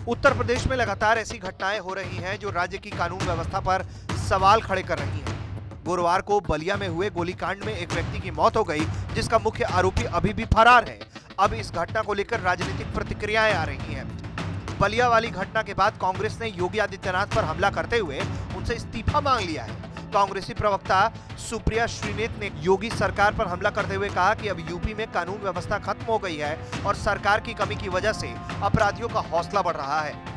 उत्तर प्रदेश में लगातार ऐसी घटनाएं हो रही हैं जो राज्य की कानून व्यवस्था पर सवाल खड़े कर रही हैं। गुरुवार को बलिया में हुए गोलीकांड में एक व्यक्ति की मौत हो गई, जिसका मुख्य आरोपी अभी भी फरार है। अब इस घटना को लेकर राजनीतिक प्रतिक्रियाएं आ रही हैं। बलिया वाली घटना के बाद कांग्रेस ने योगी आदित्यनाथ पर हमला करते हुए उनसे इस्तीफा मांग लिया है। कांग्रेसी प्रवक्ता सुप्रिया श्रीनेत ने योगी सरकार पर हमला करते हुए कहा कि अब यूपी में कानून व्यवस्था खत्म हो गई है और सरकार की कमी की वजह से अपराधियों का हौसला बढ़ रहा है।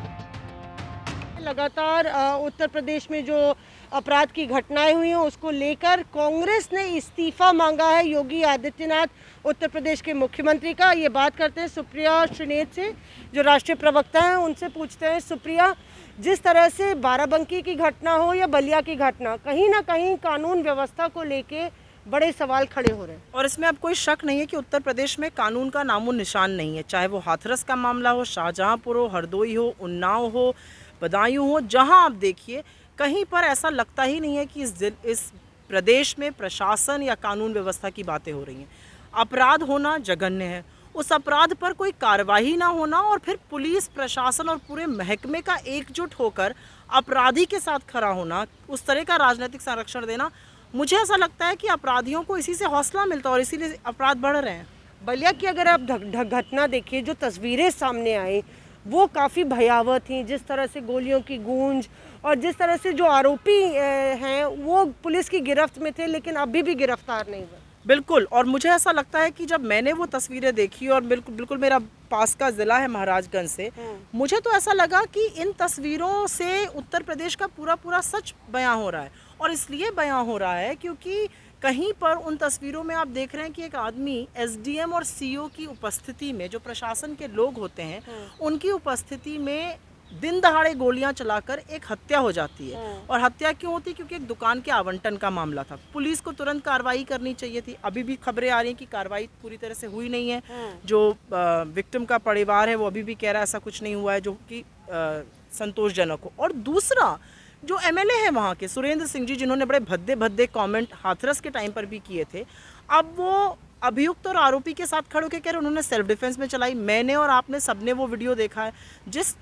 लगातार उत्तर प्रदेश में जो अपराध की घटनाएं हुई हैं उसको लेकर कांग्रेस ने इस्तीफा मांगा है योगी आदित्यनाथ उत्तर प्रदेश के मुख्यमंत्री का। ये बात करते हैं सुप्रिया श्रीनेत से, जो राष्ट्रीय प्रवक्ता हैं। उनसे पूछते हैं, सुप्रिया, जिस तरह से बाराबंकी की घटना हो या बलिया की घटना, कहीं ना कहीं कानून व्यवस्था को लेके बड़े सवाल खड़े हो रहे हैं और इसमें अब कोई शक नहीं है कि उत्तर प्रदेश में कानून का नामो निशान नहीं है। चाहे वो हाथरस का मामला हो, शाहजहांपुर हो, हरदोई हो, उन्नाव हो, बदायूं हो, जहां आप देखिए कहीं पर ऐसा लगता ही नहीं है कि इस प्रदेश में प्रशासन या कानून व्यवस्था की बातें हो रही हैं। अपराध होना जघन्य है, उस अपराध पर कोई कार्रवाई ना होना और फिर पुलिस प्रशासन और पूरे महकमे का एकजुट होकर अपराधी के साथ खड़ा होना, उस तरह का राजनीतिक संरक्षण देना, मुझे ऐसा लगता है कि अपराधियों को इसी से हौसला मिलता है और इसीलिए अपराध बढ़ रहे हैं। बलिया की अगर आप घटना देखिए, जो तस्वीरें सामने आई वो काफ़ी भयावह थी। जिस तरह से गोलियों की गूंज और जिस तरह से जो आरोपी हैं वो पुलिस की गिरफ्त में थे, लेकिन अभी भी गिरफ्तार नहीं हुए। बिल्कुल, और मुझे ऐसा लगता है कि जब मैंने वो तस्वीरें देखी, और बिल्कुल मेरा पास का ज़िला है महाराजगंज से, मुझे तो ऐसा लगा कि इन तस्वीरों से उत्तर प्रदेश का पूरा सच बयां हो रहा है। और इसलिए बयां हो रहा है क्योंकि कहीं पर उन तस्वीरों में आप देख रहे हैं कि एक आदमी एसडीएम और सीओ की उपस्थिति में, जो प्रशासन के लोग होते हैं, उनकी उपस्थिति में दिन दहाड़े गोलियां चलाकर एक हत्या हो जाती है। और हत्या क्यों होती है? क्योंकि एक दुकान के आवंटन का मामला था। पुलिस को तुरंत कार्रवाई करनी चाहिए थी। अभी भी खबरें आ रही हैं कि कार्रवाई पूरी तरह से हुई नहीं है। जो विक्टिम का परिवार है वो अभी भी कह रहा है ऐसा कुछ नहीं हुआ है, जो कि संतोषजनक हो। और दूसरा, जो एमएलए है वहाँ के सुरेंद्र सिंह जी, जिन्होंने बड़े भद्दे कमेंट हाथरस के टाइम पर भी किए थे, अब वो अभियुक्त और आरोपी के साथ खड़े होकर कह रहे उन्होंने सेल्फ डिफेंस में चलाई। मैंने और आपने सबने वो वीडियो देखा है। जिस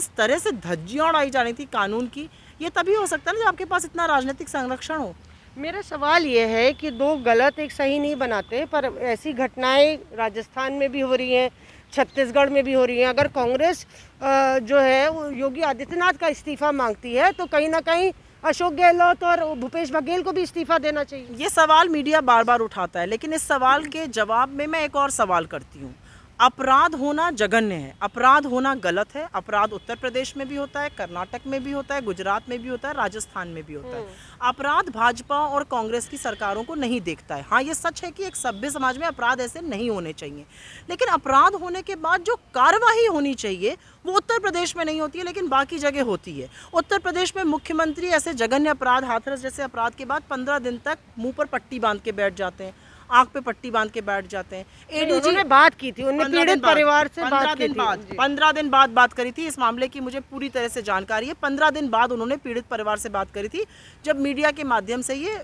तरह से धज्जियां उड़ाई जा रही थी कानून की, ये तभी हो सकता है ना जब आपके पास इतना राजनीतिक संरक्षण हो। मेरा सवाल ये है कि दो गलत एक सही नहीं बनाते, पर ऐसी घटनाएं राजस्थान में भी हो रही हैं, छत्तीसगढ़ में भी हो रही हैं। अगर कांग्रेस जो है वो योगी आदित्यनाथ का इस्तीफा मांगती है तो कहीं ना कहीं अशोक गहलोत और भूपेश बघेल को भी इस्तीफा देना चाहिए। ये सवाल मीडिया बार बार उठाता है, लेकिन इस सवाल के जवाब में मैं एक और सवाल करती हूँ। अपराध होना जघन्य है, अपराध होना गलत है। अपराध उत्तर प्रदेश में भी होता है, कर्नाटक में भी होता है, गुजरात में भी होता है, राजस्थान में भी होता है। अपराध भाजपा और कांग्रेस की सरकारों को नहीं देखता है। हाँ, ये सच है कि एक सभ्य समाज में अपराध ऐसे नहीं होने चाहिए, लेकिन अपराध होने के बाद जो कार्रवाई होनी चाहिए वो उत्तर प्रदेश में नहीं होती है, लेकिन बाकी जगह होती है। उत्तर प्रदेश में मुख्यमंत्री ऐसे जघन्य अपराध, हाथरस जैसे अपराध के बाद 15 दिन तक मुंह पर पट्टी बांध के बैठ जाते हैं, आंख पे पट्टी बांध के बैठ जाते हैं। एडीजी ने बात की थी, उन्होंने पीड़ित परिवार से बात की थी। 15 दिन बाद बात करी थी। इस मामले की मुझे पूरी तरह से जानकारी है। 15 दिन बाद उन्होंने पीड़ित परिवार से बात करी थी, जब मीडिया के माध्यम से ये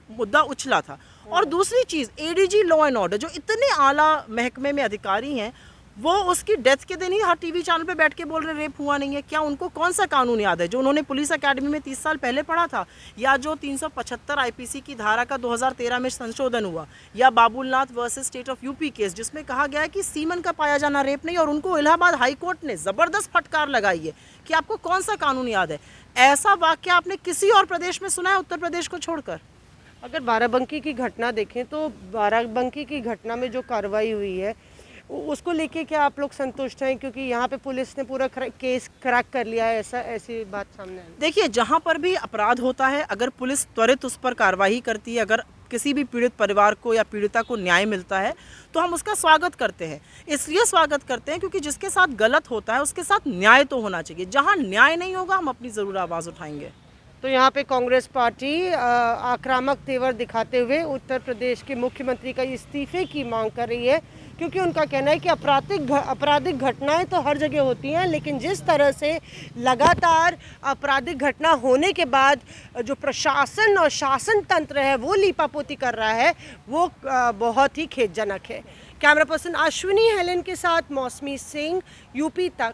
मुद्दा उछला था। और दूसरी चीज, एडीजी लॉ एंड ऑर्डर, जो इतने आला महकमे में अधिकारी हैं, वो उसकी डेथ के दिन ही हर टीवी चैनल पे बैठ के बोल रहे रेप हुआ नहीं है। क्या उनको कौन सा कानून याद है जो उन्होंने पुलिस एकेडमी में 30 साल पहले पढ़ा था? या जो 375 आईपीसी की धारा का 2013 में संशोधन हुआ, या Babulnath versus state of UP case, जिसमें कहा गया है कि सीमन का पाया जाना रेप नहीं, और उनको इलाहाबाद हाई कोर्ट ने जबरदस्त फटकार लगाई है कि आपको कौन सा कानून याद है। ऐसा वाक्य आपने किसी और प्रदेश में सुना है उत्तर प्रदेश को छोड़कर? अगर बाराबंकी की घटना देखें तो बाराबंकी की घटना में जो कार्रवाई हुई है उसको लेके क्या आप लोग संतुष्ट हैं? क्योंकि यहाँ पे पुलिस ने पूरा केस क्रैक कर लिया है, ऐसी बात सामने आई। देखिए, जहाँ पर भी अपराध होता है, अगर पुलिस त्वरित उस पर कार्रवाई करती है, अगर किसी भी पीड़ित परिवार को या पीड़िता को न्याय मिलता है, तो हम उसका स्वागत करते हैं। इसलिए स्वागत करते हैं क्योंकि जिसके साथ गलत होता है उसके साथ न्याय तो होना चाहिए। जहाँ न्याय नहीं होगा हम अपनी ज़रूर आवाज़ उठाएंगे। तो यहाँ पे कांग्रेस पार्टी आक्रामक तेवर दिखाते हुए उत्तर प्रदेश के मुख्यमंत्री का इस्तीफे की मांग कर रही है, क्योंकि उनका कहना है कि आपराधिक घटनाएं तो हर जगह होती हैं, लेकिन जिस तरह से लगातार आपराधिक घटना होने के बाद जो प्रशासन और शासन तंत्र है वो लीपापोती कर रहा है, वो बहुत ही खेदजनक है। कैमरा पर्सन अश्विनी हेलेन के साथ मौसमी सिंह, यूपी तक।